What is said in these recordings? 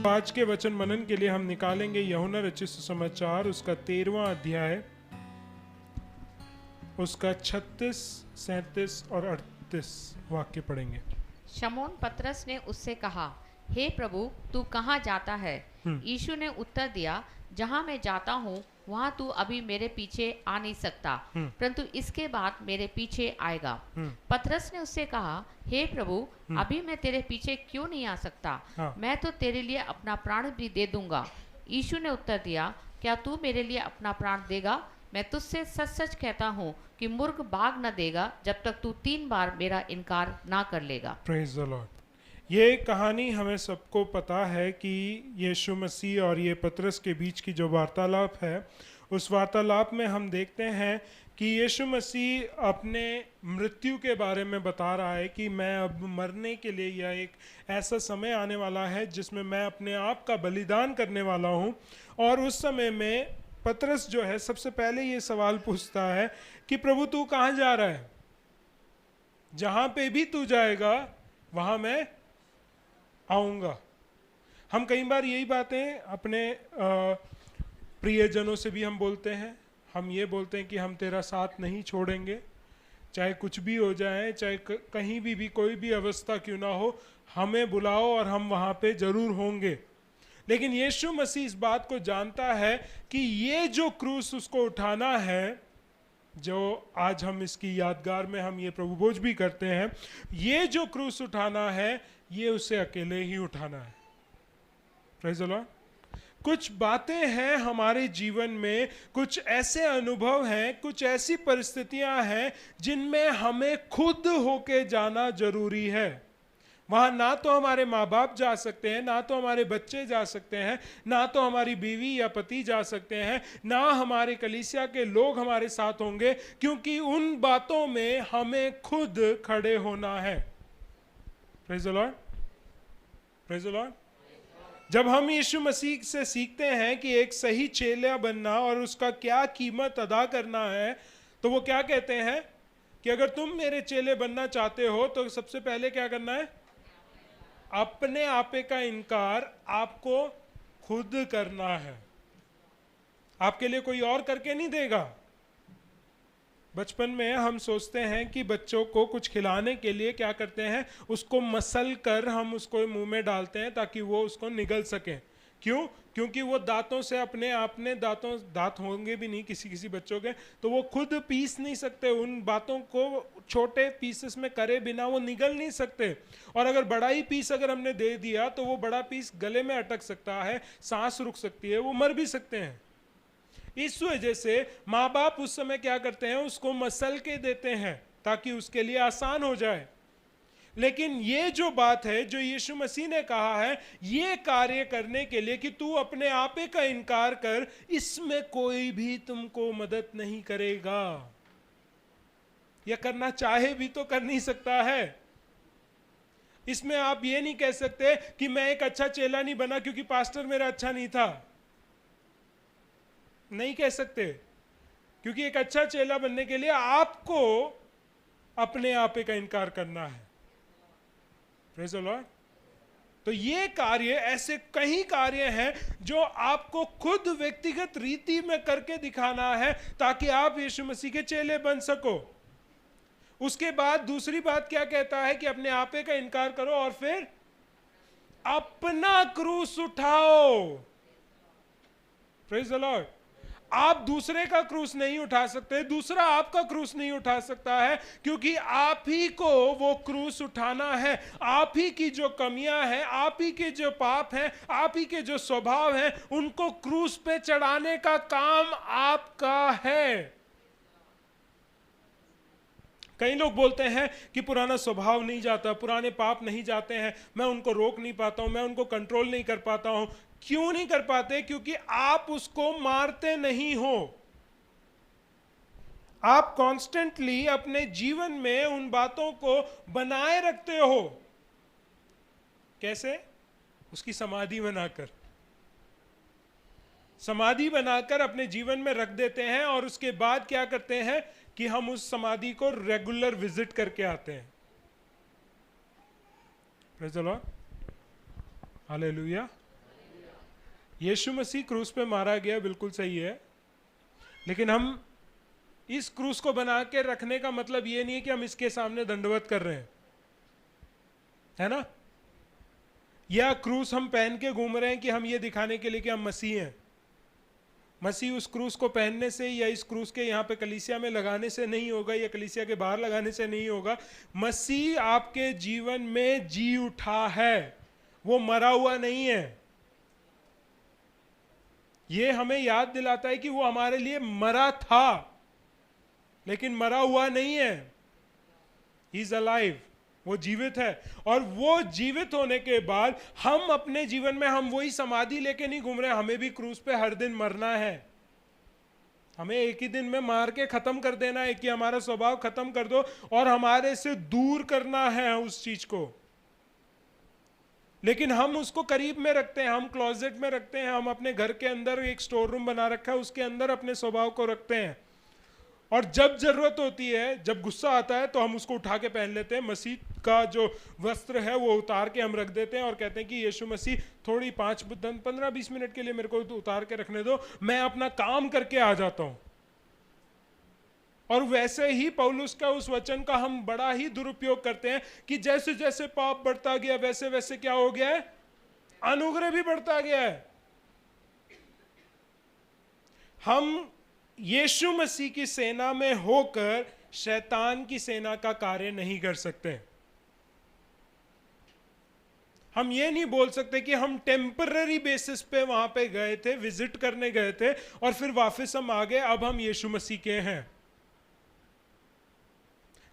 आज के वचन मनन के लिए हम निकालेंगे यूहन्ना रचित सुसमाचार उसका 13वां अध्याय, उसका 36, 37 और 38 वाक्य पढ़ेंगे। शमौन पतरस ने उससे कहा, हे प्रभु, तू कहाँ जाता है? यीशु ने उत्तर दिया, जहाँ मैं जाता हूँ वहाँ तू अभी मेरे पीछे आ नहीं सकता, परंतु इसके बाद मेरे पीछे आएगा। पतरस ने उससे कहा, हे प्रभु, अभी मैं तेरे पीछे क्यों नहीं आ सकता? हाँ। मैं तो तेरे लिए अपना प्राण भी दे दूंगा। यीशु ने उत्तर दिया, क्या तू मेरे लिए अपना प्राण देगा? मैं तुझसे सच सच कहता हूँ कि मुर्ग भाग न देगा जब तक तू 3 बार मेरा इनकार ना कर लेगा। Praise the Lord. ये कहानी हमें सबको पता है कि यीशु मसीह और ये पतरस के बीच की जो वार्तालाप है, उस वार्तालाप में हम देखते हैं कि यीशु मसीह अपने मृत्यु के बारे में बता रहा है कि मैं अब मरने के लिए, यह एक ऐसा समय आने वाला है जिसमें मैं अपने आप का बलिदान करने वाला हूँ। और उस समय में पतरस जो है सबसे पहले ये सवाल पूछता है कि प्रभु तू कहाँ जा रहा है? जहाँ पे भी तू जाएगा वहाँ मैं आऊँगा। हम कई बार यही बातें अपने प्रियजनों से भी हम बोलते हैं। हम ये बोलते हैं कि हम तेरा साथ नहीं छोड़ेंगे, चाहे कुछ भी हो जाए, चाहे कहीं भी कोई भी अवस्था क्यों ना हो, हमें बुलाओ और हम वहाँ पे जरूर होंगे। लेकिन यीशु मसीह इस बात को जानता है कि ये जो क्रूस उसको उठाना है, जो आज हम इसकी यादगार में हम ये प्रभु भोज भी करते हैं, ये जो क्रूस उठाना है ये उसे अकेले ही उठाना है। Praise the Lord. कुछ बातें हैं हमारे जीवन में, कुछ ऐसे अनुभव हैं, कुछ ऐसी परिस्थितियां हैं जिनमें हमें खुद होके जाना जरूरी है। वहां ना तो हमारे माँ बाप जा सकते हैं, ना तो हमारे बच्चे जा सकते हैं, ना तो हमारी बीवी या पति जा सकते हैं, ना हमारे कलीसिया के लोग हमारे साथ होंगे, क्योंकि उन बातों में हमें खुद खड़े होना है। Praise the Lord. Praise the Lord. जब हम यीशु मसीह से सीखते हैं कि एक सही चेला बनना और उसका क्या कीमत अदा करना है, तो वो क्या कहते हैं कि अगर तुम मेरे चेले बनना चाहते हो तो सबसे पहले क्या करना है? अपने आपे का इनकार आपको खुद करना है। आपके लिए कोई और करके नहीं देगा। बचपन में हम सोचते हैं कि बच्चों को कुछ खिलाने के लिए क्या करते हैं, उसको मसल कर हम उसको मुंह में डालते हैं ताकि वो उसको निगल सके। क्यों? क्योंकि वो दांतों से अपने आप ने दांत होंगे भी नहीं किसी किसी बच्चों के, तो वो खुद पीस नहीं सकते। उन बातों को छोटे पीसेस में करे बिना वो निगल नहीं सकते। और अगर बड़ा ही पीस अगर हमने दे दिया तो वो बड़ा पीस गले में अटक सकता है, सांस रुक सकती है, वो मर भी सकते हैं। इस वजह से माँ बाप उस समय क्या करते हैं, उसको मसल के देते हैं ताकि उसके लिए आसान हो जाए। लेकिन ये जो बात है जो यीशु मसीह ने कहा है, ये कार्य करने के लिए कि तू अपने आपे का इनकार कर, इसमें कोई भी तुमको मदद नहीं करेगा। यह करना चाहे भी तो कर नहीं सकता है। इसमें आप ये नहीं कह सकते कि मैं एक अच्छा चेला नहीं बना क्योंकि पास्टर मेरा अच्छा नहीं था। नहीं कह सकते, क्योंकि एक अच्छा चेला बनने के लिए आपको अपने आपे का इनकार करना है। Praise the Lord. तो ये कार्य, ऐसे कई कार्य हैं जो आपको खुद व्यक्तिगत रीति में करके दिखाना है ताकि आप यीशु मसीह के चेले बन सको। उसके बाद दूसरी बात क्या कहता है कि अपने आपे का इनकार करो और फिर अपना क्रूस उठाओ। Praise the Lord. आप दूसरे का क्रूस नहीं उठा सकते, दूसरा आपका क्रूस नहीं उठा सकता है, क्योंकि आप ही को वो क्रूस उठाना है। आप ही की जो कमियां हैं, आप ही के जो पाप हैं, आप ही के जो स्वभाव हैं, उनको क्रूस पे चढ़ाने का काम आपका है। कई लोग बोलते हैं कि पुराना स्वभाव नहीं जाता, पुराने पाप नहीं जाते हैं, मैं उनको रोक नहीं पाता हूं, मैं उनको कंट्रोल नहीं कर पाता हूं। क्यों नहीं कर पाते? क्योंकि आप उसको मारते नहीं हो। आप कॉन्स्टेंटली अपने जीवन में उन बातों को बनाए रखते हो। कैसे? उसकी समाधि बनाकर, समाधि बनाकर अपने जीवन में रख देते हैं और उसके बाद क्या करते हैं कि हम उस समाधि को रेगुलर विजिट करके आते हैं। Praise the Lord. हालेलुया। यीशु मसीह क्रूस पे मारा गया, बिल्कुल सही है, लेकिन हम इस क्रूस को बना के रखने का मतलब ये नहीं है कि हम इसके सामने दंडवत कर रहे हैं, है ना, या क्रूस हम पहन के घूम रहे हैं कि हम ये दिखाने के लिए कि हम मसीह हैं। मसीह उस क्रूस को पहनने से या इस क्रूस के यहाँ पे कलीसिया में लगाने से नहीं होगा, या कलीसिया के बाहर लगाने से नहीं होगा। मसीह आपके जीवन में जी उठा है, वो मरा हुआ नहीं है। ये हमें याद दिलाता है कि वो हमारे लिए मरा था, लेकिन मरा हुआ नहीं है। ही इज अलाइव, वो जीवित है। और वो जीवित होने के बाद हम अपने जीवन में हम वही समाधि लेके नहीं घूम रहे, हमें भी क्रूस पे हर दिन मरना है। हमें एक ही दिन में मार के खत्म कर देना है कि हमारा स्वभाव खत्म कर दो, और हमारे से दूर करना है उस चीज को। लेकिन हम उसको करीब में रखते हैं, हम क्लोजेट में रखते हैं, हम अपने घर के अंदर एक स्टोर रूम बना रखा है, उसके अंदर अपने स्वभाव को रखते हैं। और जब जरूरत होती है, जब गुस्सा आता है, तो हम उसको उठा के पहन लेते हैं। मसीह का जो वस्त्र है वो उतार के हम रख देते हैं और कहते हैं कि यीशु मसीह थोड़ी 5-15-20 मिनट के लिए मेरे को उतार के रखने दो, मैं अपना काम करके आ जाता हूं। और वैसे ही पौलुस का उस वचन का हम बड़ा ही दुरुपयोग करते हैं कि जैसे जैसे पाप बढ़ता गया वैसे वैसे क्या हो गया है, अनुग्रह भी बढ़ता गया है। हम यीशु मसीह की सेना में होकर शैतान की सेना का कार्य नहीं कर सकते। हम ये नहीं बोल सकते कि हम टेम्पररी बेसिस पे वहां पे गए थे, विजिट करने गए थे और फिर वापस हम आ गए, अब हम यीशु मसीह के हैं।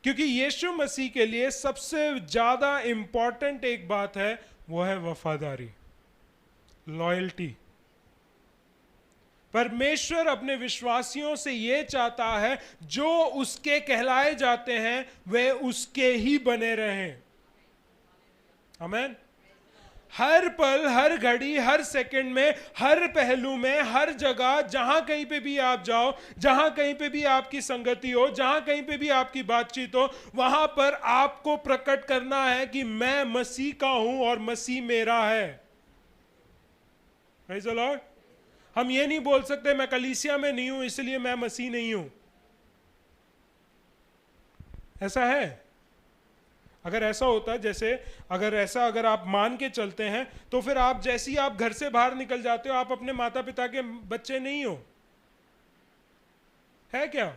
क्योंकि यीशु मसीह के लिए सबसे ज्यादा इंपॉर्टेंट एक बात है, वो है वफादारी, लॉयल्टी। परमेश्वर अपने विश्वासियों से यह चाहता है जो उसके कहलाए जाते हैं वे उसके ही बने रहें। आमीन। हर पल, हर घड़ी, हर सेकंड में, हर पहलू में, हर जगह, जहां कहीं पे भी आप जाओ, जहां कहीं पे भी आपकी संगति हो, जहां कहीं पे भी आपकी बातचीत हो, वहां पर आपको प्रकट करना है कि मैं मसीह का हूं और मसीह मेरा है। Praise the Lord. हम ये नहीं बोल सकते मैं कलीसिया में नहीं हूं इसलिए मैं मसीह नहीं हूं। ऐसा है? अगर ऐसा होता, जैसे अगर आप मान के चलते हैं तो फिर आप जैसे ही आप घर से बाहर निकल जाते हो आप अपने माता पिता के बच्चे नहीं हो, है क्या?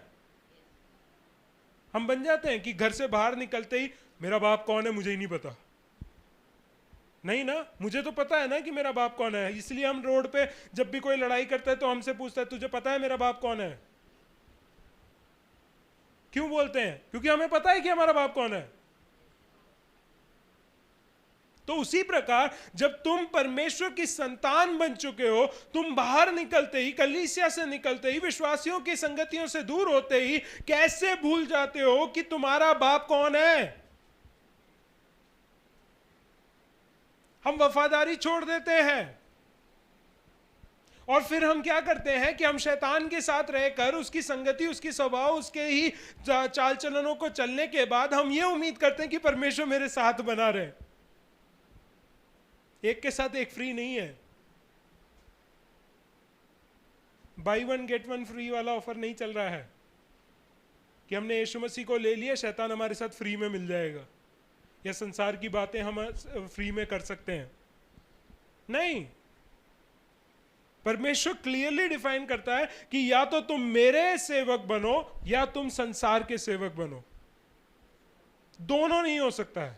हम बन जाते हैं कि घर से बाहर निकलते ही मेरा बाप कौन है मुझे ही नहीं पता। नहीं ना, मुझे तो पता है ना कि मेरा बाप कौन है। इसलिए हम रोड पे जब भी कोई लड़ाई करता है तो हमसे पूछता है तुझे पता है मेरा बाप कौन है? क्यों बोलते हैं? क्योंकि हमें पता है कि हमारा बाप कौन है। तो उसी प्रकार जब तुम परमेश्वर की संतान बन चुके हो, तुम बाहर निकलते ही, कलीसिया से निकलते ही, विश्वासियों की संगतियों से दूर होते ही कैसे भूल जाते हो कि तुम्हारा बाप कौन है। हम वफादारी छोड़ देते हैं और फिर हम क्या करते हैं कि हम शैतान के साथ रहकर उसकी संगति, उसकी स्वभाव, उसके ही चाल चलनों को चलने के बाद हम ये उम्मीद करते हैं कि परमेश्वर मेरे साथ बना रहे। एक के साथ एक फ्री नहीं है, बाई 1 गेट 1 फ्री वाला ऑफर नहीं चल रहा है कि हमने यीशु मसीह को ले लिया, शैतान हमारे साथ फ्री में मिल जाएगा या संसार की बातें हम फ्री में कर सकते हैं। नहीं, परमेश्वर क्लियरली डिफाइन करता है कि या तो तुम मेरे सेवक बनो या तुम संसार के सेवक बनो, दोनों नहीं हो सकता है।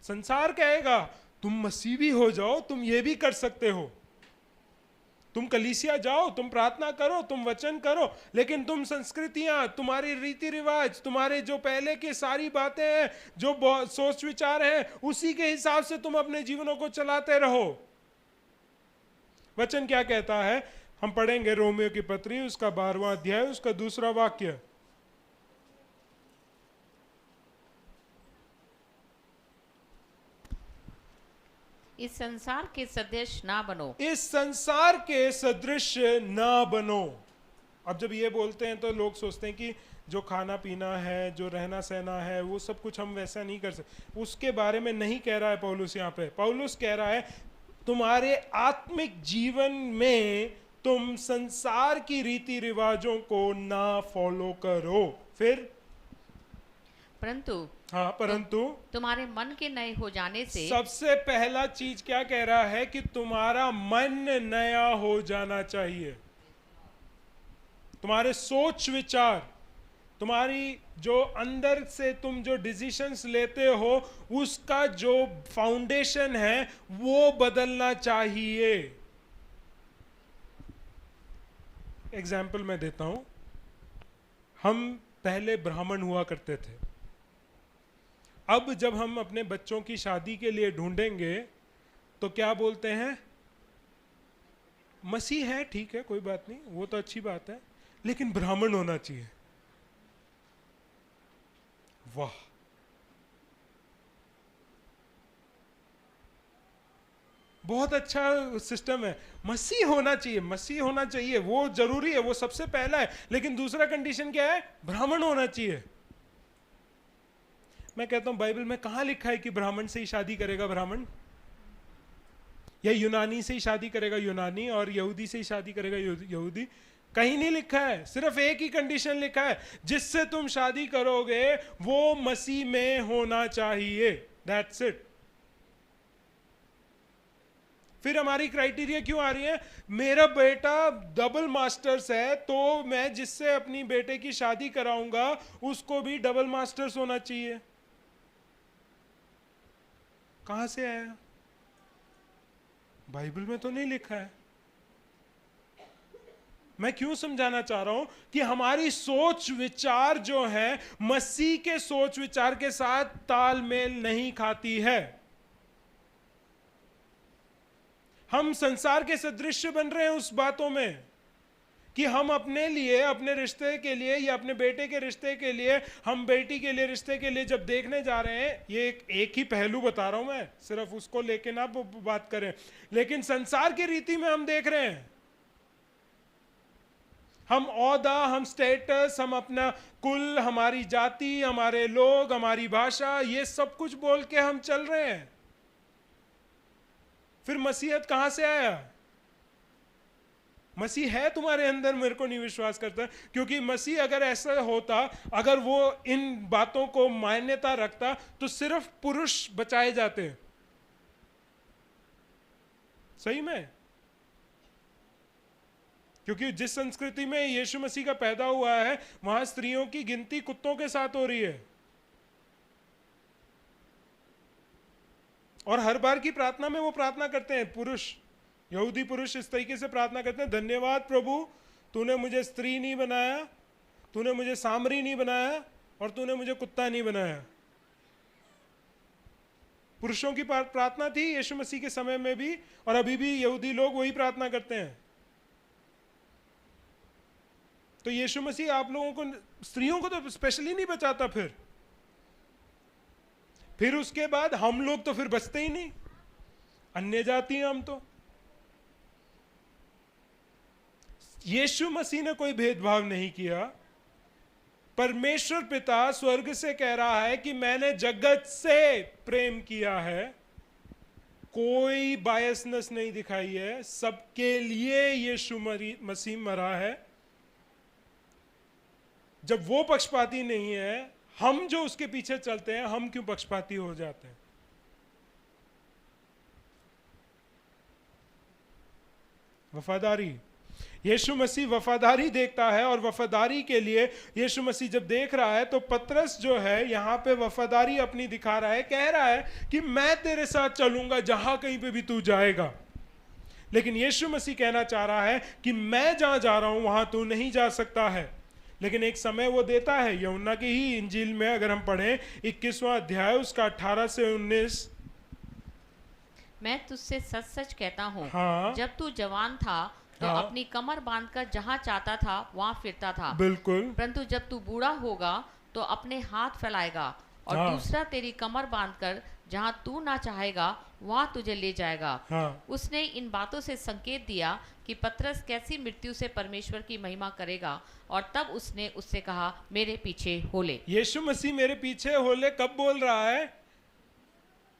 संसार कहेगा तुम मसीही हो जाओ, तुम ये भी कर सकते हो, तुम कलीसिया जाओ, तुम प्रार्थना करो, तुम वचन करो, लेकिन तुम संस्कृतियां, तुम्हारी रीति रिवाज, तुम्हारे जो पहले की सारी बातें हैं, जो सोच विचार हैं, उसी के हिसाब से तुम अपने जीवनों को चलाते रहो। वचन क्या कहता है? हम पढ़ेंगे रोमियो की पत्री, उसका 12वां अध्याय, उसका 2 वाक्य। इस संसार के सदृश ना बनो। इस संसार के सदृश ना बनो। अब जब ये बोलते हैं तो लोग सोचते हैं कि जो खाना पीना है, जो रहना सहना है, वो सब कुछ हम वैसा नहीं कर सकते। उसके बारे में नहीं कह रहा है पौलुस यहाँ पे। पौलुस कह रहा है तुम्हारे आत्मिक जीवन में तुम संसार की रीति रिवाजों को ना फॉलो करो। फिर परंतु हाँ, परंतु तुम्हारे मन के नए हो जाने से सबसे पहला चीज क्या कह रहा है कि तुम्हारा मन नया हो जाना चाहिए। तुम्हारे सोच विचार, तुम्हारी जो अंदर से तुम जो डिसीजंस लेते हो उसका जो फाउंडेशन है वो बदलना चाहिए। एग्जाम्पल मैं देता हूं। हम पहले ब्राह्मण हुआ करते थे। अब जब हम अपने बच्चों की शादी के लिए ढूंढेंगे तो क्या बोलते हैं? मसीह है, ठीक है, कोई बात नहीं, वो तो अच्छी बात है, लेकिन ब्राह्मण होना चाहिए। वाह, बहुत अच्छा सिस्टम है। मसीह होना चाहिए, मसीह होना चाहिए, वो जरूरी है, वो सबसे पहला है, लेकिन दूसरा कंडीशन क्या है? ब्राह्मण होना चाहिए। मैं कहता हूं बाइबल में कहां लिखा है कि ब्राह्मण से ही शादी करेगा ब्राह्मण, या यूनानी से ही शादी करेगा यूनानी, और यहूदी से ही शादी करेगा यहूदी? कहीं नहीं लिखा है। सिर्फ एक ही कंडीशन लिखा है, जिससे तुम शादी करोगे वो मसीह में होना चाहिए। That's it. फिर हमारी क्राइटेरिया क्यों आ रही है? मेरा बेटा डबल मास्टर्स है तो मैं जिससे अपनी बेटे की शादी कराऊंगा उसको भी डबल मास्टर्स होना चाहिए। कहां से आया? बाइबल में तो नहीं लिखा है। मैं क्यों समझाना चाह रहा हूं कि हमारी सोच विचार जो है मसीह के सोच विचार के साथ तालमेल नहीं खाती है। हम संसार के सदृश बन रहे हैं उस बातों में कि हम अपने लिए, अपने रिश्ते के लिए या अपने बेटे के रिश्ते के लिए, हम बेटी के लिए रिश्ते के लिए जब देखने जा रहे हैं, ये एक ही पहलू बता रहा हूं मैं, सिर्फ उसको लेके ना बात करें, लेकिन संसार की रीति में हम देख रहे हैं, हम औदा, हम स्टेटस, हम अपना कुल, हमारी जाति, हमारे लोग, हमारी भाषा, ये सब कुछ बोल के हम चल रहे हैं। फिर मसीहत कहां से आया? मसीह है तुम्हारे अंदर, मेरे को नहीं विश्वास करता, क्योंकि मसीह अगर ऐसा होता, अगर वो इन बातों को मान्यता रखता तो सिर्फ पुरुष बचाए जाते। सही में, क्योंकि जिस संस्कृति में यीशु मसीह का पैदा हुआ है वहां स्त्रियों की गिनती कुत्तों के साथ हो रही है। और हर बार की प्रार्थना में वो प्रार्थना करते हैं, पुरुष, यहूदी पुरुष इस तरीके से प्रार्थना करते हैं, धन्यवाद प्रभु, तूने मुझे स्त्री नहीं बनाया, तूने मुझे सामरी नहीं बनाया, और तूने मुझे कुत्ता नहीं बनाया। पुरुषों की प्रार्थना थी यीशु मसीह के समय में भी, और अभी भी यहूदी लोग वही प्रार्थना करते हैं। तो यीशु मसीह आप लोगों को, स्त्रियों को तो स्पेशली नहीं बचाता। फिर उसके बाद हम लोग तो फिर बचते ही नहीं, अन्य जाति हैं हम तो। यीशु मसीह ने कोई भेदभाव नहीं किया। परमेश्वर पिता स्वर्ग से कह रहा है कि मैंने जगत से प्रेम किया है, कोई बायसनेस नहीं दिखाई है, सबके लिए यीशु मसीह मरा है। जब वो पक्षपाती नहीं है, हम जो उसके पीछे चलते हैं, हम क्यों पक्षपाती हो जाते हैं? वफादारी, यीशु मसीह वफादारी देखता है, और वफादारी के लिए यीशु मसीह जब देख रहा है तो पतरस जो है यहां पे वफादारी अपनी दिखा रहा है, कह रहा है कि मैं तेरे साथ चलूंगा जहां कहीं पे भी तू जाएगा। लेकिन यीशु मसीह कहना चाह रहा है कि मैं जहां जा रहा हूं वहां तू नहीं जा सकता है। लेकिन एक समय वो देता है, यूहन्ना की ही इंजील में अगर हम पढ़ें 21वां अध्याय उसका 18 से 19, मैं तुझसे सच सच कहता हूँ, हाँ, जब तू जवान था तो हाँ, अपनी कमर बांधकर जहाँ चाहता था वहाँ फिरता था, बिल्कुल, परंतु जब तू बूढ़ा होगा तो अपने हाथ फैलाएगा और हाँ, दूसरा तेरी कमर बांधकर जहाँ तू ना चाहेगा वहाँ तुझे ले जाएगा। हाँ। उसने इन बातों से संकेत दिया कि पतरस कैसी मृत्यु से परमेश्वर की महिमा करेगा, और तब उसने उससे कहा, मेरे पीछे हो ले। यीशु मसीह मेरे पीछे हो ले कब बोल रहा है?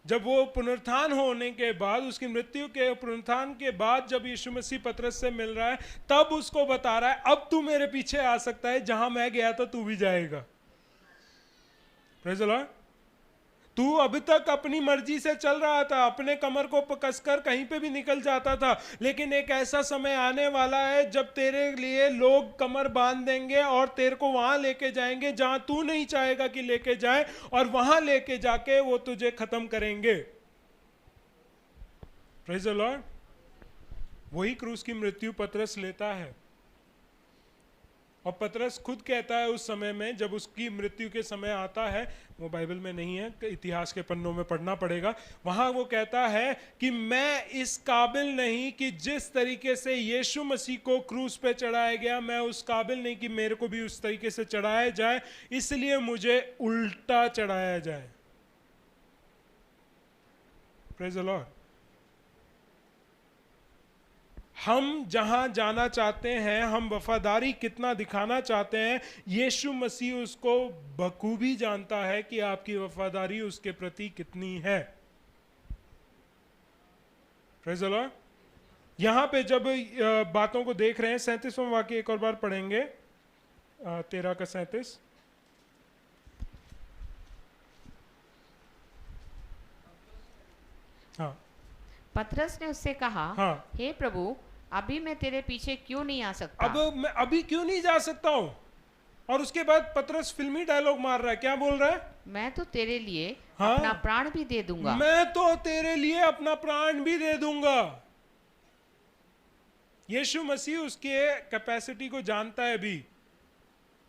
जब वो पुनरुत्थान होने के बाद, उसकी मृत्यु के पुनरुत्थान के बाद जब यीशु मसीह पतरस से मिल रहा है, तब उसको बता रहा है अब तू मेरे पीछे आ सकता है, जहां मैं गया था तू भी जाएगा। Praise the Lord. तू अभी तक अपनी मर्जी से चल रहा था, अपने कमर को कसकर कहीं पे भी निकल जाता था, लेकिन एक ऐसा समय आने वाला है जब तेरे लिए लोग कमर बांध देंगे और तेरे को वहां लेके जाएंगे जहां तू नहीं चाहेगा कि लेके जाए, और वहां लेके जाके वो तुझे खत्म करेंगे। Praise the Lord. वही क्रूस की मृत्यु पतरस लेता है, और पतरस खुद कहता है उस समय में, जब उसकी मृत्यु के समय आता है, वो बाइबल में नहीं है, इतिहास के पन्नों में पढ़ना पड़ेगा, वहां वो कहता है कि मैं इस काबिल नहीं कि जिस तरीके से यीशु मसीह को क्रूस पे चढ़ाया गया, मैं उस काबिल नहीं कि मेरे को भी उस तरीके से चढ़ाया जाए, इसलिए मुझे उल्टा चढ़ाया जाए। Praise the Lord. हम जहां जाना चाहते हैं, हम वफादारी कितना दिखाना चाहते हैं, यीशु मसीह उसको बखूबी जानता है कि आपकी वफादारी उसके प्रति कितनी है। Praise the Lord. यहां पे जब बातों को देख रहे हैं, 37वां वाक्य एक और बार पढ़ेंगे, 13 का 37। हाँ। पतरस ने उससे कहा, हाँ। हे प्रभु, अभी मैं तेरे पीछे क्यों नहीं आ सकता? अब मैं अभी क्यों नहीं जा सकता हूं? और उसके बाद पतरस फिल्मी डायलॉग मार रहा है। क्या बोल रहा है? मैं तो तेरे लिए हाँ? अपना प्राण भी दे दूंगा। मैं तो तेरे लिए अपना प्राण भी दे दूंगा। यीशु मसीह उसके कैपेसिटी को जानता है अभी,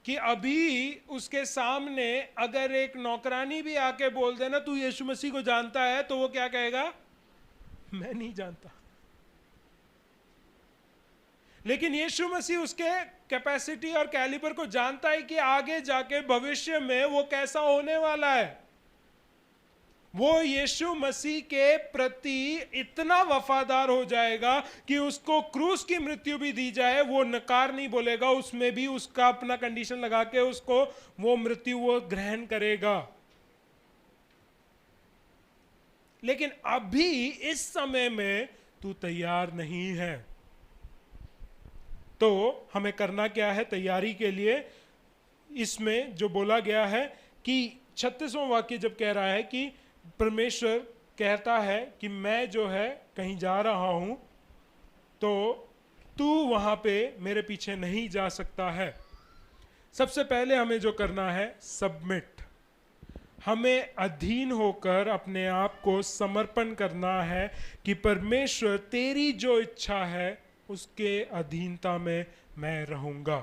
कि अभी उसके सामने अगर एक नौकरानी भी आके बोल देना तू यीशु मसीह को जानता है, तो वो क्या कहेगा? मैं नहीं जानता। लेकिन यीशु मसीह उसके कैपेसिटी और कैलिबर को जानता है कि आगे जाके भविष्य में वो कैसा होने वाला है। वो यीशु मसीह के प्रति इतना वफादार हो जाएगा कि उसको क्रूस की मृत्यु भी दी जाए, वो नकार नहीं बोलेगा, उसमें भी उसका अपना कंडीशन लगा के उसको वो मृत्यु वो ग्रहण करेगा। लेकिन अभी इस समय में तू तैयार नहीं है, तो हमें करना क्या है तैयारी के लिए? इसमें जो बोला गया है कि 36वां वाक्य जब कह रहा है कि परमेश्वर कहता है कि मैं जो है कहीं जा रहा हूं, तो तू वहां पे मेरे पीछे नहीं जा सकता है। सबसे पहले हमें जो करना है, सबमिट। हमें अधीन होकर अपने आप को समर्पण करना है कि परमेश्वर तेरी जो इच्छा है उसके अधीनता में मैं रहूंगा।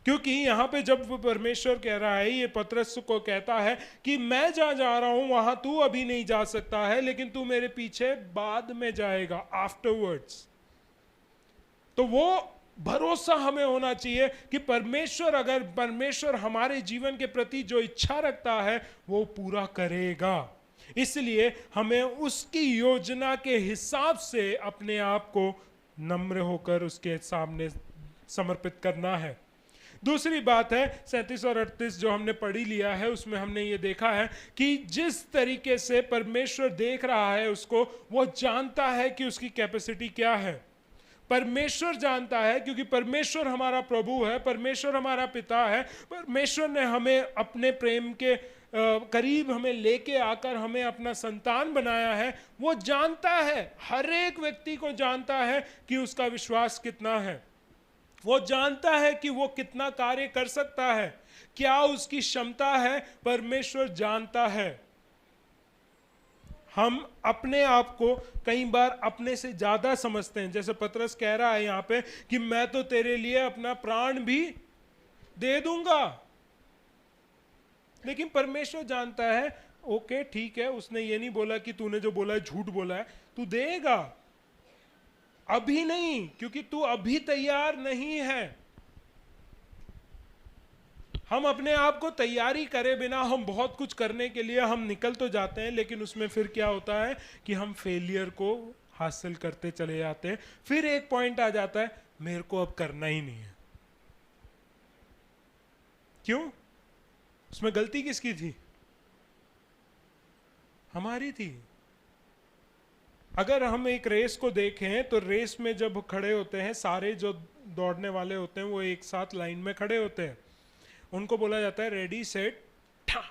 क्योंकि यहां पे जब परमेश्वर कह रहा है, ये पतरस को कहता है कि मैं जहां जा रहा हूं वहां तू अभी नहीं जा सकता है, लेकिन तू मेरे पीछे बाद में जाएगा, आफ्टरवर्ड्स। तो वो भरोसा हमें होना चाहिए कि परमेश्वर, अगर परमेश्वर हमारे जीवन के प्रति जो इच्छा रखता है वो पूरा करेगा। इसलिए हमें उसकी योजना के हिसाब से अपने आप को नम्र होकर उसके सामने समर्पित करना है। दूसरी बात है 37 और 38 जो हमने पढ़ी लिया है, उसमें हमने ये देखा है कि जिस तरीके से परमेश्वर देख रहा है उसको, वो जानता है कि उसकी कैपेसिटी क्या है। परमेश्वर जानता है, क्योंकि परमेश्वर हमारा प्रभु है, परमेश्वर हमारा पिता है, परमेश्वर ने हमें अपने प्रेम के करीब हमें लेके आकर हमें अपना संतान बनाया है। वो जानता है, हर एक व्यक्ति को जानता है कि उसका विश्वास कितना है। वो जानता है कि वो कितना कार्य कर सकता है, क्या उसकी क्षमता है, परमेश्वर जानता है। हम अपने आप को कई बार अपने से ज्यादा समझते हैं, जैसे पतरस कह रहा है यहां पे कि मैं तो तेरे लिए अपना प्राण भी दे दूंगा। लेकिन परमेश्वर जानता है, ओके ठीक है, उसने ये नहीं बोला कि तूने जो बोला है झूठ बोला है, तू देगा, अभी नहीं, क्योंकि तू अभी तैयार नहीं है। हम अपने आप को तैयारी करे बिना हम बहुत कुछ करने के लिए हम निकल तो जाते हैं, लेकिन उसमें फिर क्या होता है कि हम फेलियर को हासिल करते चले जाते हैं। फिर एक पॉइंट आ जाता है, मेरे को अब करना ही नहीं है। क्यों? उसमें गलती किसकी थी? हमारी थी। अगर हम एक रेस को देखें तो रेस में जब खड़े होते हैं सारे जो दौड़ने वाले होते हैं वो एक साथ लाइन में खड़े होते हैं, उनको बोला जाता है रेडी सेट ठा।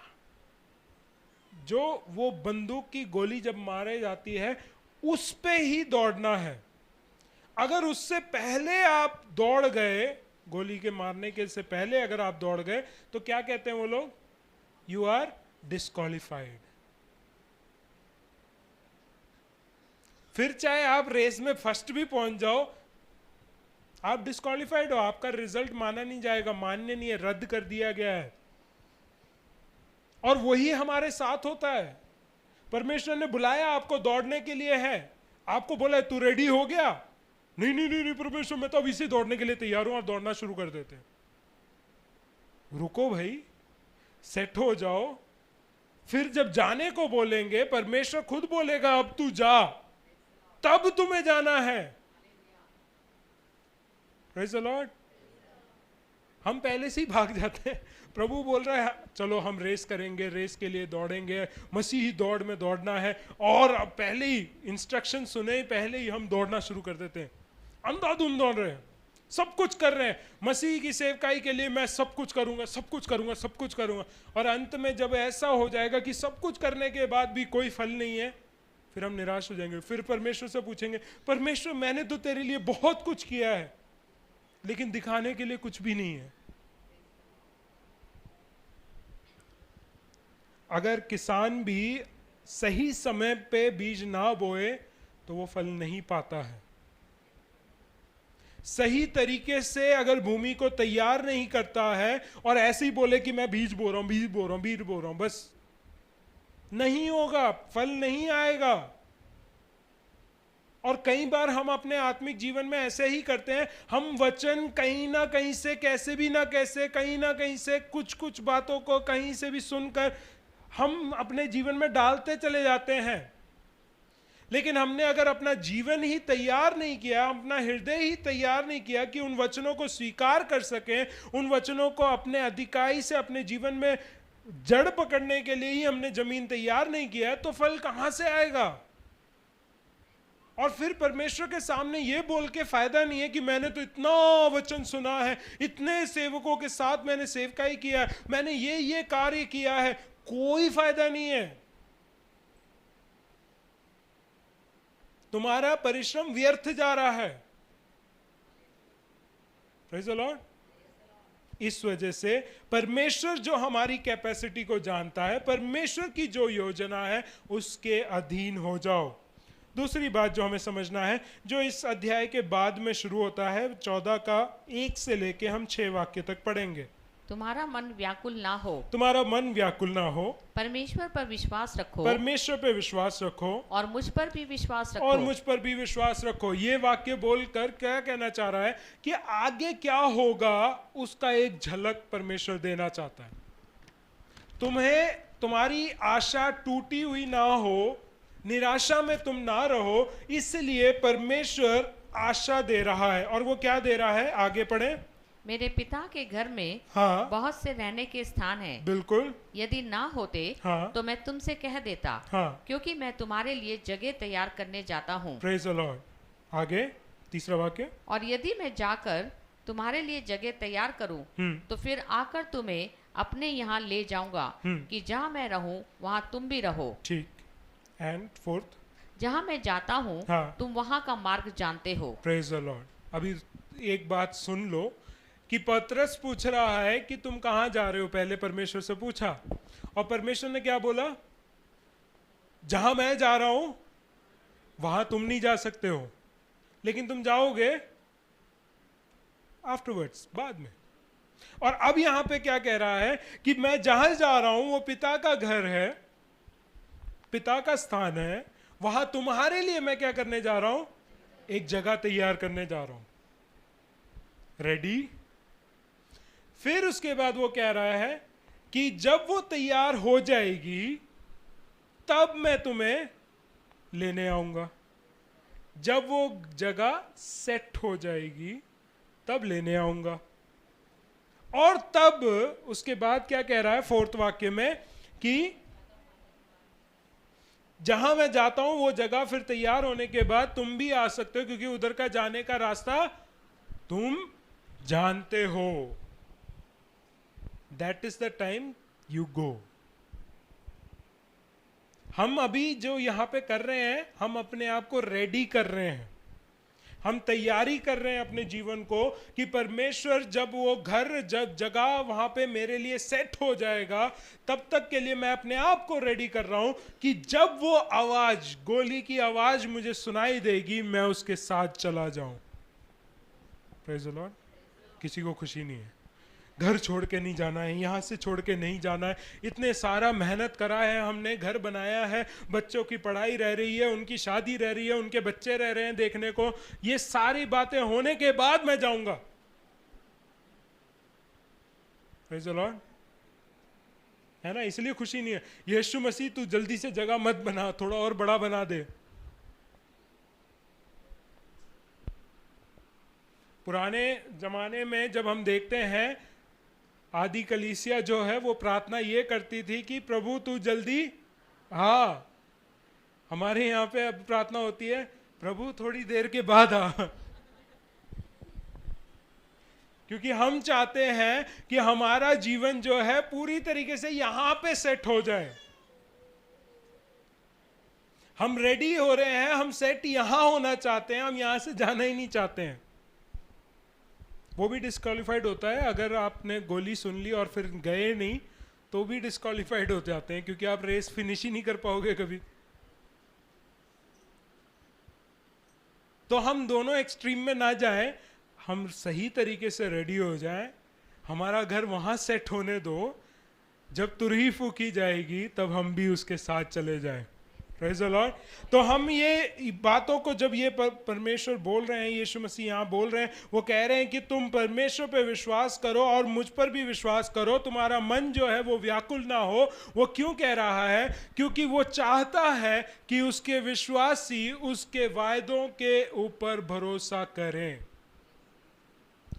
जो वो बंदूक की गोली जब मारे जाती है उस पे ही दौड़ना है। अगर उससे पहले आप दौड़ गए, गोली के मारने के से पहले अगर आप दौड़ गए तो क्या कहते हैं वो लोग, यू आर डिस्क्वालिफाइड। फिर चाहे आप रेस में फर्स्ट भी पहुंच जाओ, आप डिस्क्वालिफाइड हो, आपका रिजल्ट माना नहीं जाएगा, मान्य नहीं है, रद्द कर दिया गया है। और वही हमारे साथ होता है। परमेश्वर ने बुलाया आपको दौड़ने के लिए है, आपको बोला तू रेडी हो गया, नहीं नहीं नहीं, नहीं परमेश्वर मैं तो अभी से दौड़ने के लिए तैयार हूं, और दौड़ना शुरू कर देते हैं। रुको भाई, सेट हो जाओ, फिर जब जाने को बोलेंगे परमेश्वर खुद बोलेगा अब तू जा, तब तुम्हें जाना है। Praise the Lord. हम पहले से ही भाग जाते हैं, प्रभु बोल रहा है चलो हम रेस करेंगे, रेस के लिए दौड़ेंगे, मसीही दौड़ में दौड़ना है, और अब पहले ही इंस्ट्रक्शन सुने, पहले ही हम दौड़ना शुरू कर देते हैं, अंधाधुंध दौड़ रहे हैं, सब कुछ कर रहे हैं, मसीह की सेवकाई के लिए मैं सब कुछ करूंगा, सब कुछ करूंगा, सब कुछ करूंगा। और अंत में जब ऐसा हो जाएगा कि सब कुछ करने के बाद भी कोई फल नहीं है, फिर हम निराश हो जाएंगे। फिर परमेश्वर से पूछेंगे परमेश्वर मैंने तो तेरे लिए बहुत कुछ किया है, लेकिन दिखाने के लिए कुछ भी नहीं है। अगर किसान भी सही समय पे बीज ना बोए तो वो फल नहीं पाता है। सही तरीके से अगर भूमि को तैयार नहीं करता है और ऐसे ही बोले कि मैं बीज बो रहा हूं, बीज बो रहा हूं, बीज बो रहा हूं, बस नहीं होगा, फल नहीं आएगा। और कई बार हम अपने आत्मिक जीवन में ऐसे ही करते हैं, हम वचन कहीं ना कहीं से, कैसे भी ना कैसे, कहीं ना कहीं से कुछ कुछ बातों को कहीं से भी सुनकर हम अपने जीवन में डालते चले जाते हैं। लेकिन हमने अगर अपना जीवन ही तैयार नहीं किया, अपना हृदय ही तैयार नहीं किया कि उन वचनों को स्वीकार कर सकें, उन वचनों को अपने अधिकाई से अपने जीवन में जड़ पकड़ने के लिए ही हमने जमीन तैयार नहीं किया, तो फल कहां से आएगा। और फिर परमेश्वर के सामने ये बोल के फायदा नहीं है कि मैंने तो इतना वचन सुना है, इतने सेवकों के साथ मैंने सेवकाई किया है, मैंने ये कार्य किया है, कोई फायदा नहीं है। तुम्हारा परिश्रम व्यर्थ जा रहा है। Praise the Lord. इस वजह से परमेश्वर जो हमारी कैपेसिटी को जानता है, परमेश्वर की जो योजना है उसके अधीन हो जाओ। दूसरी बात जो हमें समझना है, जो इस अध्याय के बाद में शुरू होता है, 14 का 1 से लेके हम 6 वाक्य तक पढ़ेंगे। तुम्हारा मन व्याकुल ना हो, तुम्हारा मन व्याकुल ना हो, परमेश्वर पर विश्वास रखो, परमेश्वर पे विश्वास रखो, और मुझ पर भी विश्वास रखो, और मुझ पर भी विश्वास रखो। ये वाक्य बोलकर क्या कहना चाह रहा है कि आगे क्या होगा उसका एक झलक परमेश्वर देना चाहता है। तुम्हें, तुम्हारी आशा टूटी हुई ना हो, निराशा में तुम ना रहो, इसलिए परमेश्वर आशा दे रहा है। और वो क्या दे रहा है, आगे पढ़े। मेरे पिता के घर में हाँ, बहुत से रहने के स्थान हैं। बिल्कुल। यदि ना होते हाँ, तो मैं तुमसे कह देता, हाँ, क्योंकि मैं तुम्हारे लिए जगह तैयार करने जाता हूँ। Praise the Lord. आगे तीसरा वाक्य। और यदि मैं जाकर तुम्हारे लिए जगह तैयार करूँ तो फिर आकर तुम्हें अपने यहाँ ले जाऊंगा, कि जहाँ मैं रहूँ वहाँ तुम भी रहो। ठीक। एंड फोर्थ, जहाँ मैं जाता हूँ हाँ, तुम वहाँ का मार्ग जानते हो। Praise the Lord. अभी एक बात सुन लो कि पतरस पूछ रहा है कि तुम कहाँ जा रहे हो, पहले परमेश्वर से पूछा, और परमेश्वर ने क्या बोला, जहां मैं जा रहा हूं वहां तुम नहीं जा सकते हो, लेकिन तुम जाओगे आफ्टरवर्ड्स, बाद में। और अब यहां पे क्या कह रहा है कि मैं जहां जा रहा हूं वो पिता का घर है, पिता का स्थान है, वहां तुम्हारे लिए मैं क्या करने जा रहा हूं, एक जगह तैयार करने जा रहा हूं। रेडी। फिर उसके बाद वो कह रहा है कि जब वो तैयार हो जाएगी तब मैं तुम्हें लेने आऊंगा। जब वो जगह सेट हो जाएगी तब लेने आऊंगा। और तब उसके बाद क्या कह रहा है 4th वाक्य में कि जहां मैं जाता हूं वो जगह फिर तैयार होने के बाद तुम भी आ सकते हो, क्योंकि उधर का जाने का रास्ता तुम जानते हो। That is the time you go. हम अभी जो यहां पे कर रहे हैं, हम अपने आप को रेडी कर रहे हैं, हम तैयारी कर रहे हैं अपने जीवन को कि परमेश्वर जब वो घर, जब जगह वहां पे मेरे लिए सेट हो जाएगा, तब तक के लिए मैं अपने आप को रेडी कर रहा हूं कि जब वो आवाज, गोली की आवाज मुझे सुनाई देगी, मैं उसके साथ चला जाऊं। Praise the Lord. किसी को खुशी नहीं है, घर छोड़ के नहीं जाना है, यहाँ से छोड़ के नहीं जाना है। इतने सारा मेहनत करा है हमने, घर बनाया है, बच्चों की पढ़ाई रह रही है, उनकी शादी रह रही है, उनके बच्चे रह रहे हैं देखने को, ये सारी बातें होने के बाद मैं जाऊंगा। Praise the Lord. है ना, इसलिए खुशी नहीं है। यीशु मसीह तू जल्दी से जगह मत बना, थोड़ा और बड़ा बना दे। पुराने जमाने में जब हम देखते हैं, आदि कलीसिया जो है वो प्रार्थना ये करती थी कि प्रभु तू जल्दी आ। हमारे यहाँ पे अब प्रार्थना होती है, प्रभु थोड़ी देर के बाद आ। क्योंकि हम चाहते हैं कि हमारा जीवन जो है पूरी तरीके से यहां पे सेट हो जाए। हम रेडी हो रहे हैं, हम सेट यहां होना चाहते हैं, हम यहां से जाना ही नहीं चाहते हैं। वो भी डिस्क्वालिफाइड होता है, अगर आपने गोली सुन ली और फिर गए नहीं तो भी डिस्क्वालिफाइड हो जाते हैं, क्योंकि आप रेस फिनिश ही नहीं कर पाओगे कभी। तो हम दोनों एक्सट्रीम में ना जाएं, हम सही तरीके से रेडी हो जाएं, हमारा घर वहां सेट होने दो, जब तुरही फूकी जाएगी तब हम भी उसके साथ चले जाएं। Praise the Lord. तो हम ये बातों को जब ये परमेश्वर बोल रहे हैं, यीशु मसीह यहाँ बोल रहे हैं, वो कह रहे हैं कि तुम परमेश्वर पे विश्वास करो और मुझ पर भी विश्वास करो, तुम्हारा मन जो है वो व्याकुल ना हो। वो क्यों कह रहा है? क्योंकि वो चाहता है कि उसके विश्वासी उसके वायदों के ऊपर भरोसा करें।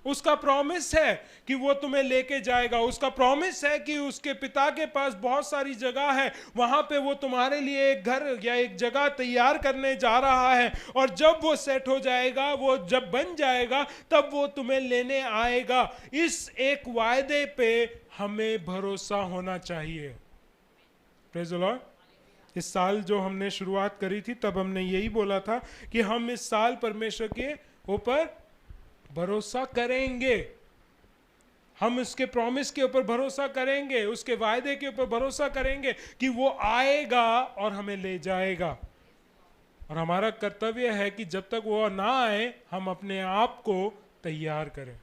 उसका प्रॉमिस है कि वो तुम्हें लेके जाएगा, उसका प्रॉमिस है कि उसके पिता के पास बहुत सारी जगह है, वहां पे वो तुम्हारे लिए एक घर या एक जगह तैयार करने जा रहा है, और जब वो सेट हो जाएगा, वो जब बन जाएगा, तब वो तुम्हें लेने आएगा। इस एक वायदे पे हमें भरोसा होना चाहिए। Praise the Lord. इस साल जो हमने शुरुआत करी थी तब हमने यही बोला था कि हम इस साल परमेश्वर के ऊपर भरोसा करेंगे, हम उसके प्रॉमिस के ऊपर भरोसा करेंगे, उसके वायदे के ऊपर भरोसा करेंगे कि वो आएगा और हमें ले जाएगा। और हमारा कर्तव्य है कि जब तक वो ना आए, हम अपने आप को तैयार करें।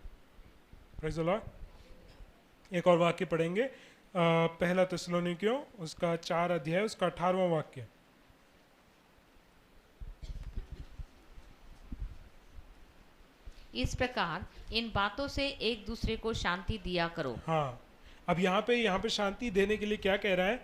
Praise the Lord. एक और वाक्य पढ़ेंगे, पहला थिस्सलुनीकियों उसका 4 अध्याय उसका 18वां वाक्य। इस प्रकार इन बातों से एक दूसरे को शांति दिया करो। हाँ, अब यहाँ पे शांति देने के लिए क्या कह रहा है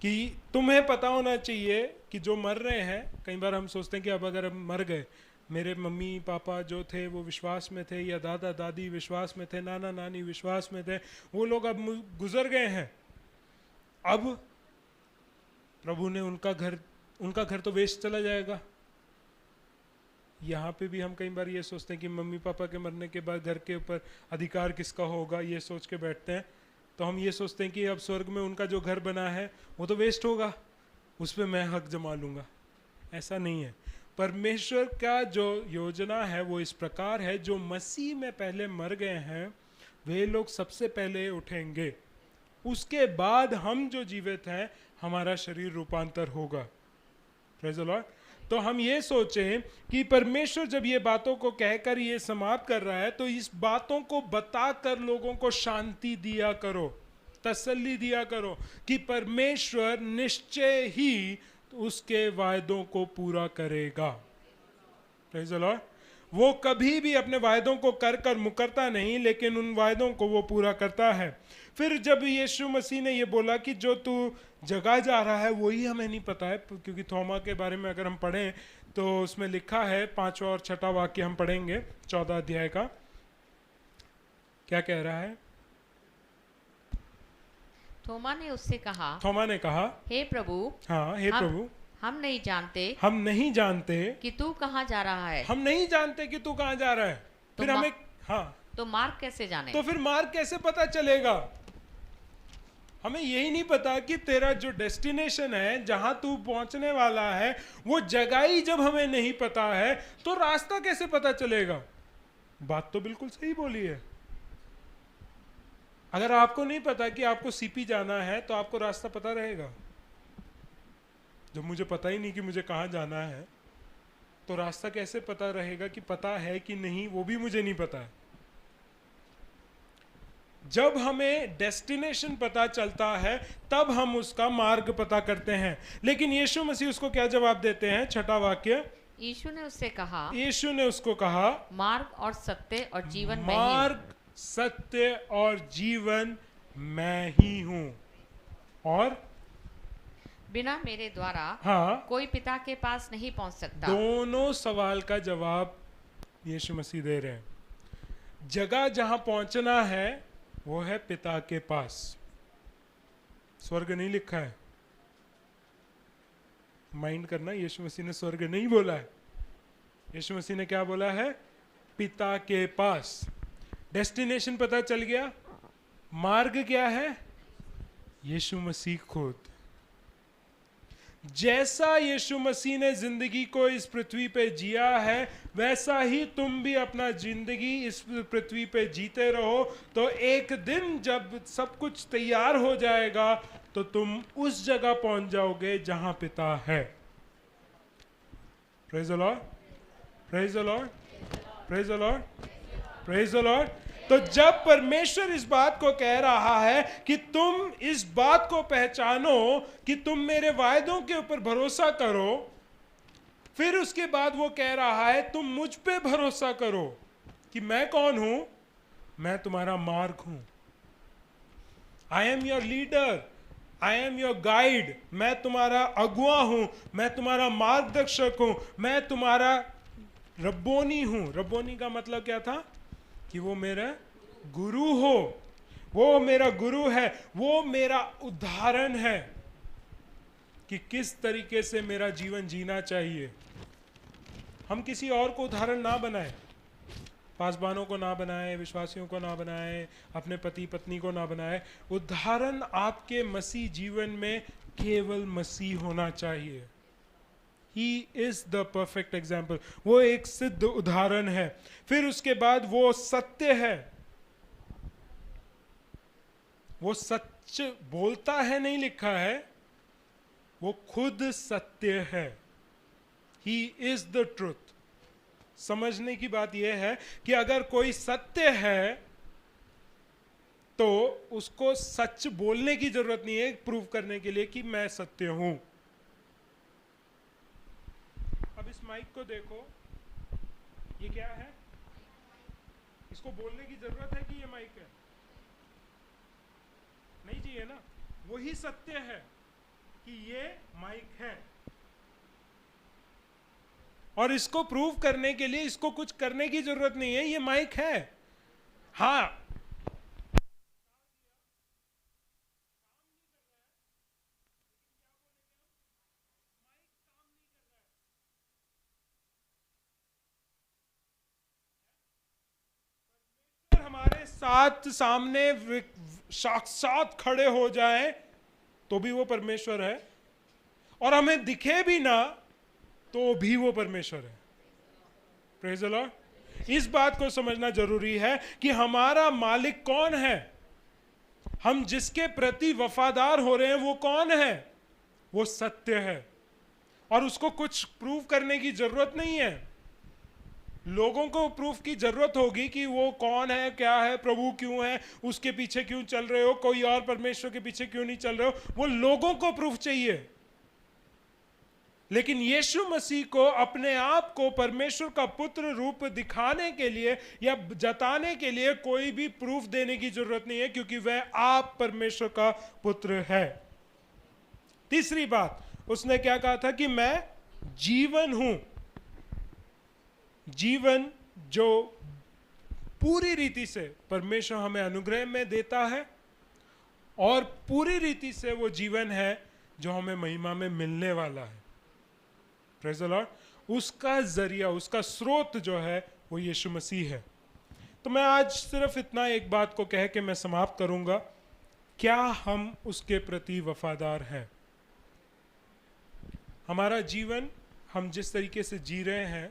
कि तुम्हें पता होना चाहिए कि जो मर रहे हैं, कई बार हम सोचते हैं कि अब अगर हम मर गए, मेरे मम्मी पापा जो थे वो विश्वास में थे, या दादा दादी विश्वास में थे, नाना नानी विश्वास में थे, वो लोग अब गुजर गए हैं, अब प्रभु ने उनका घर तो वेस्ट चला जाएगा। यहाँ पे भी हम कई बार ये सोचते हैं कि मम्मी पापा के मरने के बाद घर के ऊपर अधिकार किसका होगा, ये सोच के बैठते हैं। तो हम ये सोचते हैं कि अब स्वर्ग में उनका जो घर बना है वो तो वेस्ट होगा, उस पर मैं हक जमा लूँगा। ऐसा नहीं है। परमेश्वर का जो योजना है वो इस प्रकार है, जो मसीह में पहले मर गए हैं वे लोग सबसे पहले उठेंगे, उसके बाद हम जो जीवित हैं हमारा शरीर रूपांतर होगा। Praise the Lord. तो हम ये सोचें कि परमेश्वर जब ये बातों को कहकर ये समाप्त कर रहा है, तो इस बातों को बताकर लोगों को शांति दिया करो, तसल्ली दिया करो कि परमेश्वर निश्चय ही उसके वायदों को पूरा करेगा। Praise the Lord. वो कभी भी अपने वायदों को कर मुकरता नहीं, लेकिन उन वायदों को वो पूरा करता है। फिर जब यीशु मसीह ने ये बोला कि जो तू जगह जा रहा है वही हमें नहीं पता है, क्योंकि थोमा के बारे में अगर हम पढ़ें तो उसमें लिखा है, 5वां और 6वां वाक्य हम पढ़ेंगे 14 अध्याय का। क्या कह रहा है? थोमा ने उससे कहा, थोमा ने कहा, हे प्रभु, हाँ हे प्रभु, हम नहीं जानते कि तू कहाँ जा रहा है। हम नहीं जानते कि तू कहाँ जा रहा है। तो फिर हमें तो मार्ग कैसे जाने? तो फिर मार्ग कैसे पता चलेगा? हमें यही नहीं पता कि तेरा जो डेस्टिनेशन है, जहां तू पहुंचने वाला है, वो जगह ही जब हमें नहीं पता है तो रास्ता कैसे पता चलेगा? बात तो बिल्कुल सही बोली है। अगर आपको नहीं पता कि आपको सीपी जाना है तो आपको रास्ता पता रहेगा? जब मुझे पता ही नहीं कि मुझे कहाँ जाना है तो रास्ता कैसे पता रहेगा कि पता है कि नहीं, वो भी मुझे नहीं पता है। जब हमें डेस्टिनेशन पता चलता है तब हम उसका मार्ग पता करते हैं। लेकिन यीशु मसीह उसको क्या जवाब देते हैं? 6वां वाक्य, यीशु ने उसको कहा, मार्ग और सत्य और जीवन मार्ग, सत्य और जीवन मैं ही हूं, और बिना मेरे द्वारा कोई पिता के पास नहीं पहुंच सकता। दोनों सवाल का जवाब यीशु मसीह दे रहे हैं। जगह जहां पहुंचना है वो है पिता के पास। स्वर्ग नहीं लिखा है, माइंड करना, यीशु मसीह ने स्वर्ग नहीं बोला है। यीशु मसीह ने क्या बोला है? पिता के पास। डेस्टिनेशन पता चल गया। मार्ग क्या है? यीशु मसीह खुद। जैसा यीशु मसीह ने जिंदगी को इस पृथ्वी पे जिया है वैसा ही तुम भी अपना जिंदगी इस पृथ्वी पे जीते रहो, तो एक दिन जब सब कुछ तैयार हो जाएगा तो तुम उस जगह पहुंच जाओगे जहां पिता है। Praise the Lord, praise the Lord, praise the Lord, praise the Lord. तो जब परमेश्वर इस बात को कह रहा है कि तुम इस बात को पहचानो कि तुम मेरे वायदों के ऊपर भरोसा करो, फिर उसके बाद वो कह रहा है तुम मुझ पे भरोसा करो कि मैं कौन हूं? मैं तुम्हारा मार्ग हूं। I am your leader, I am your guide. मैं तुम्हारा अगुआ हूं, मैं तुम्हारा मार्गदर्शक हूं, मैं तुम्हारा रब्बोनी हूं। रब्बोनी का मतलब क्या था? कि वो मेरा गुरु हो, वो मेरा गुरु है, वो मेरा उदाहरण है कि किस तरीके से मेरा जीवन जीना चाहिए। हम किसी और को उदाहरण ना बनाएं, पासबानों को ना बनाएं, विश्वासियों को ना बनाएं, अपने पति पत्नी को ना बनाएं। उदाहरण आपके मसीह जीवन में केवल मसीह होना चाहिए। He is the perfect example. वो एक सिद्ध उदाहरण है। फिर उसके बाद वो सत्य है, वो सच बोलता है, नहीं लिखा है, वो खुद सत्य है। He is the truth. समझने की बात यह है कि अगर कोई सत्य है तो उसको सच बोलने की जरूरत नहीं है प्रूव करने के लिए कि मैं सत्य हूं। अब इस माइक को देखो, ये क्या है? इसको बोलने की जरूरत है कि ये माइक है? नहीं चाहिए ना। वही सत्य है कि ये माइक है, और इसको प्रूव करने के लिए इसको कुछ करने की जरूरत नहीं है, ये माइक है। हाँ, हमारे साथ सामने साक्षात खड़े हो जाए तो भी वो परमेश्वर है, और हमें दिखे भी ना तो भी वो परमेश्वर है। Praise the Lord. इस बात को समझना जरूरी है कि हमारा मालिक कौन है, हम जिसके प्रति वफादार हो रहे हैं वो कौन है? वो सत्य है, और उसको कुछ प्रूव करने की जरूरत नहीं है। लोगों को प्रूफ की जरूरत होगी कि वो कौन है, क्या है, प्रभु क्यों है, उसके पीछे क्यों चल रहे हो, कोई और परमेश्वर के पीछे क्यों नहीं चल रहे हो, वो लोगों को प्रूफ चाहिए। लेकिन यीशु मसीह को अपने आप को परमेश्वर का पुत्र रूप दिखाने के लिए या जताने के लिए कोई भी प्रूफ देने की जरूरत नहीं है, क्योंकि वह आप परमेश्वर का पुत्र है। तीसरी बात उसने क्या कहा था? कि मैं जीवन हूं। जीवन जो पूरी रीति से परमेश्वर हमें अनुग्रह में देता है, और पूरी रीति से वो जीवन है जो हमें महिमा में मिलने वाला है। प्रेज़ द लॉर्ड, उसका जरिया, उसका स्रोत जो है वो यीशु मसीह है। तो मैं आज सिर्फ इतना एक बात को कह के मैं समाप्त करूंगा, क्या हम उसके प्रति वफादार हैं? हमारा जीवन हम जिस तरीके से जी रहे हैं,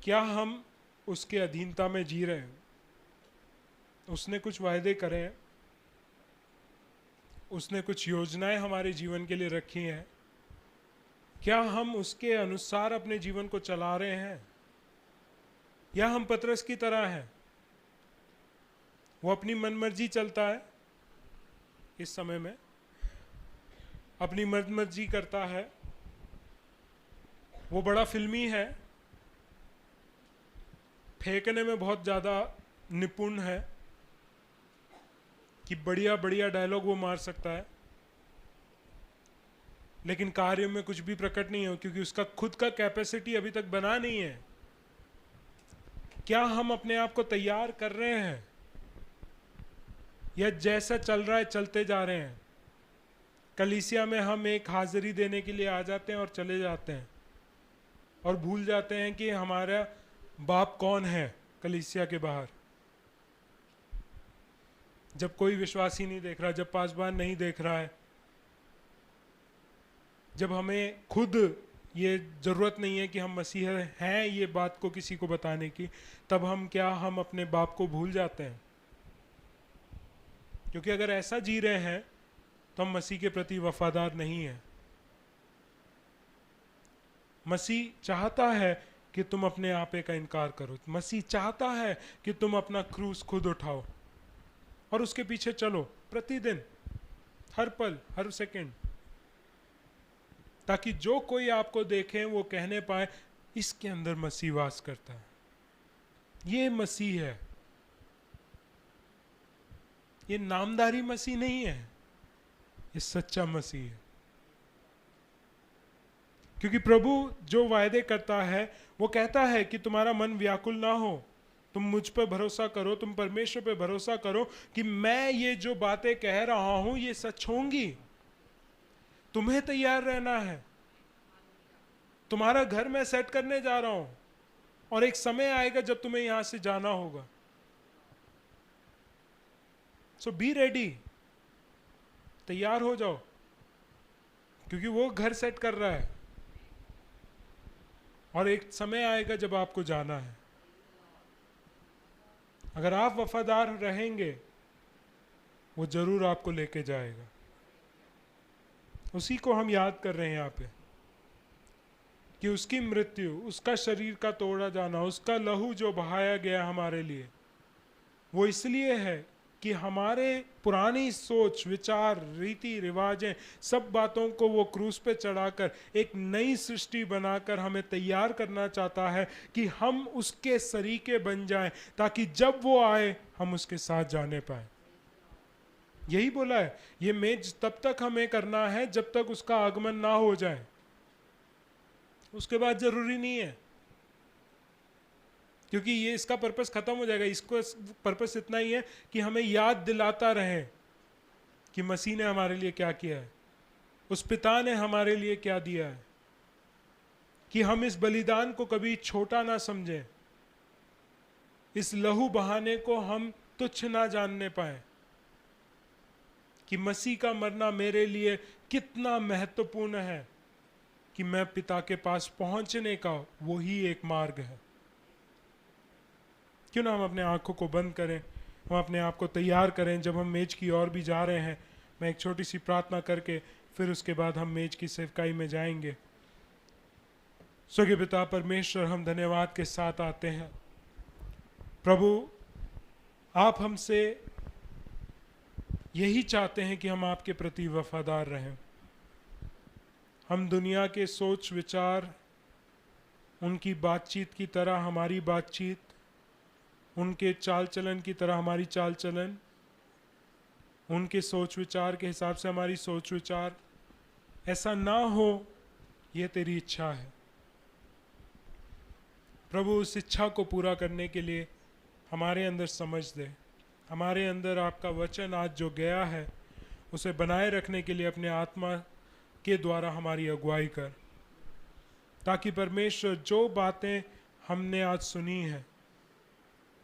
क्या हम उसके अधीनता में जी रहे हैं? उसने कुछ वायदे करे हैं, उसने कुछ योजनाएं हमारे जीवन के लिए रखी हैं, क्या हम उसके अनुसार अपने जीवन को चला रहे हैं? या हम पतरस की तरह हैं, वो अपनी मनमर्जी चलता है, इस समय में अपनी मनमर्जी करता है, वो बड़ा फिल्मी है, फेंकने में बहुत ज़्यादा निपुण है कि बढ़िया बढ़िया डायलॉग वो मार सकता है, लेकिन कार्य में कुछ भी प्रकट नहीं हो, क्योंकि उसका खुद का कैपेसिटी अभी तक बना नहीं है। क्या हम अपने आप को तैयार कर रहे हैं, या जैसा चल रहा है चलते जा रहे हैं? कलीसिया में हम एक हाजिरी देने के लिए आ जाते हैं और चले जाते हैं, और भूल जाते हैं कि हमारा बाप कौन है कलीसिया के बाहर। जब कोई विश्वासी नहीं देख रहा, जब पासबान नहीं देख रहा है, जब हमें खुद ये जरूरत नहीं है कि हम मसीह हैं ये बात को किसी को बताने की, तब हम अपने बाप को भूल जाते हैं। क्योंकि अगर ऐसा जी रहे हैं तो हम मसीह के प्रति वफादार नहीं हैं। मसीह चाहता है कि तुम अपने आपे का इनकार करो। मसीह चाहता है कि तुम अपना क्रूस खुद उठाओ और उसके पीछे चलो प्रतिदिन, हर पल, हर सेकंड, ताकि जो कोई आपको देखे वो कहने पाए इसके अंदर मसीह वास करता है, ये मसीह है। ये नामदारी मसीह नहीं है, ये सच्चा मसीह है। क्योंकि प्रभु जो वायदे करता है वो कहता है कि तुम्हारा मन व्याकुल ना हो, तुम मुझ पर भरोसा करो, तुम परमेश्वर पे भरोसा करो कि मैं ये जो बातें कह रहा हूं ये सच होंगी। तुम्हें तैयार रहना है, तुम्हारा घर मैं सेट करने जा रहा हूं और एक समय आएगा जब तुम्हें यहां से जाना होगा। सो बी रेडी, तैयार हो जाओ, क्योंकि वो घर सेट कर रहा है और एक समय आएगा जब आपको जाना है। अगर आप वफादार रहेंगे वो जरूर आपको लेके जाएगा। उसी को हम याद कर रहे हैं यहाँ पे कि उसकी मृत्यु, उसका शरीर का तोड़ा जाना, उसका लहू जो बहाया गया हमारे लिए, वो इसलिए है कि हमारे पुरानी सोच, विचार, रीति रिवाजें, सब बातों को वो क्रूस पे चढ़ाकर एक नई सृष्टि बनाकर हमें तैयार करना चाहता है कि हम उसके सरीके बन जाएं, ताकि जब वो आए हम उसके साथ जाने पाए। यही बोला है, ये मेज तब तक हमें करना है जब तक उसका आगमन ना हो जाए, उसके बाद जरूरी नहीं है, क्योंकि ये इसका पर्पस खत्म हो जाएगा। इसको पर्पस इतना ही है कि हमें याद दिलाता रहे कि मसीह ने हमारे लिए क्या किया है, उस पिता ने हमारे लिए क्या दिया है, कि हम इस बलिदान को कभी छोटा ना समझें, इस लहू बहाने को हम तुच्छ ना जानने पाए, कि मसीह का मरना मेरे लिए कितना महत्वपूर्ण है, कि मैं पिता के पास पहुंचने का वही एक मार्ग है। क्यों ना हम अपने आंखों को बंद करें, हम अपने आप को तैयार करें। जब हम मेज की ओर भी जा रहे हैं, मैं एक छोटी सी प्रार्थना करके फिर उसके बाद हम मेज की सेवकाई में जाएंगे। स्वर्गीय पिता परमेश्वर, हम धन्यवाद के साथ आते हैं प्रभु, आप हमसे यही चाहते हैं कि हम आपके प्रति वफादार रहें। हम दुनिया के सोच विचार, उनकी बातचीत की तरह हमारी बातचीत, उनके चाल चलन की तरह हमारी चाल चलन, उनके सोच विचार के हिसाब से हमारी सोच विचार, ऐसा ना हो, ये तेरी इच्छा है प्रभु। उस इच्छा को पूरा करने के लिए हमारे अंदर समझ दे, हमारे अंदर आपका वचन आज जो गया है उसे बनाए रखने के लिए अपने आत्मा के द्वारा हमारी अगुवाई कर, ताकि परमेश्वर जो बातें हमने आज सुनी है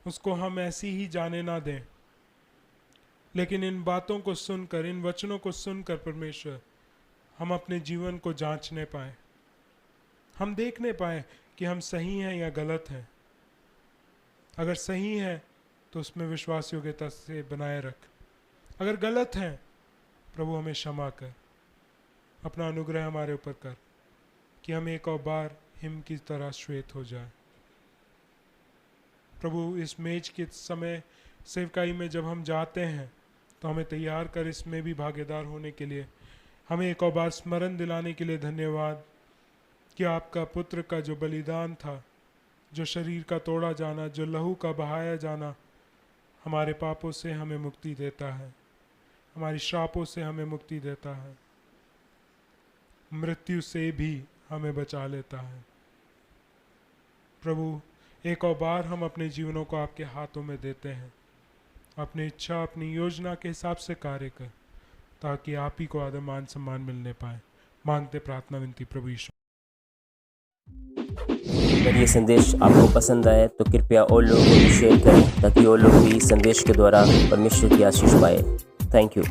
उसको हम ऐसी ही जाने ना दें, लेकिन इन बातों को सुनकर, इन वचनों को सुनकर परमेश्वर हम अपने जीवन को जांचने पाए, हम देखने पाए कि हम सही हैं या गलत हैं। अगर सही है तो उसमें विश्वास योग्यता से बनाए रख, अगर गलत हैं प्रभु हमें क्षमा कर, अपना अनुग्रह हमारे ऊपर कर कि हम एक और बार हिम की तरह श्वेत हो जाए। प्रभु इस मेज के समय सेवकाई में जब हम जाते हैं तो हमें तैयार कर इसमें भी भागीदार होने के लिए। हमें एक और बार स्मरण दिलाने के लिए धन्यवाद कि आपका पुत्र का जो बलिदान था, जो शरीर का तोड़ा जाना, जो लहू का बहाया जाना, हमारे पापों से हमें मुक्ति देता है, हमारी श्रापों से हमें मुक्ति देता है, मृत्यु से भी हमें बचा लेता है। प्रभु एक और बार हम अपने जीवनों को आपके हाथों में देते हैं, अपनी इच्छा, अपनी योजना के हिसाब से कार्य कर, ताकि आप ही को आदर मान सम्मान मिलने पाए। मांगते प्रार्थना विनती प्रभु यीशु। अगर ये संदेश आपको पसंद आए तो कृपया और लोगों को भी शेयर करें, ताकि और लोग भी इस संदेश के द्वारा परमेश्वर की आशीष पाए। Thank you.